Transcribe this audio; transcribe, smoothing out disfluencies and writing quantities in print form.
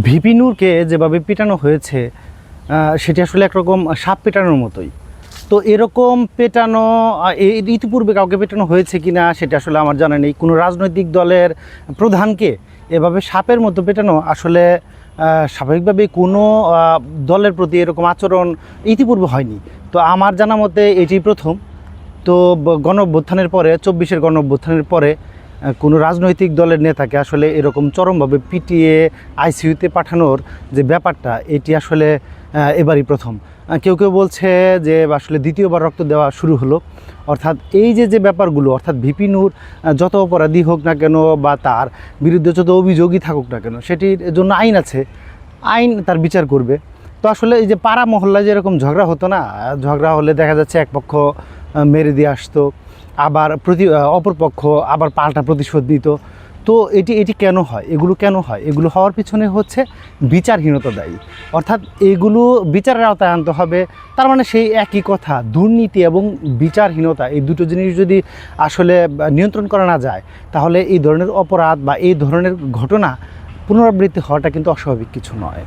VP নূরকে যেভাবে পেটানো হয়েছে সেটি আসলে একরকম সাপ পেটানোর মতোই। তো এরকম পেটানো ইতিপূর্বে কাউকে পেটানো হয়েছে কি না সেটা আসলে আমার জানা নেই। কোনো রাজনৈতিক দলের প্রধানকে এভাবে সাপের মতো পেটানো আসলে স্বাভাবিকভাবে কোনো দলের প্রতি এরকম আচরণ ইতিপূর্বে হয়নি। তো আমার জানা মতে এটি প্রথম। তো গণঅভ্যুত্থানের পরে ২৪-এর গণঅভ্যুত্থানের পরে কোনো রাজনৈতিক দলের নেতাকে আসলে এরকম চরমভাবে পিটিয়ে আইসিইউতে পাঠানোর যে ব্যাপারটা, এটি আসলে এবারই প্রথম। কেউ কেউ বলছে যে আসলে দ্বিতীয়বার রক্ত দেওয়া শুরু হলো। অর্থাৎ এই যে ব্যাপারগুলো, অর্থাৎ ভিপি নূর যত অপরাধী হোক না কেন বা তার বিরুদ্ধে যত অভিযোগই থাকুক না কেন, সেটির জন্য আইন আছে, আইন তার বিচার করবে। তো আসলে এই যে পাড়া মহল্লায় যেরকম ঝগড়া হতো না, ঝগড়া হলে দেখা যাচ্ছে এক পক্ষ মেরে দিয়ে আসতো, আবার অপর পক্ষ আবার পাল্টা প্রতিশোধ দিত। তো এটি কেন হয়? এগুলো কেন হয়? এগুলো হওয়ার পিছনে হচ্ছে বিচারহীনতা দায়ী। অর্থাৎ এগুলো বিচারের আওতায় আনতে হবে। তার মানে সেই একই কথা, দুর্নীতি এবং বিচারহীনতা, এই দুটো জিনিস যদি আসলে নিয়ন্ত্রণ করা না যায়, তাহলে এই ধরনের অপরাধ বা এই ধরনের ঘটনা পুনরাবৃত্তি হওয়াটা কিন্তু অস্বাভাবিক কিছু নয়।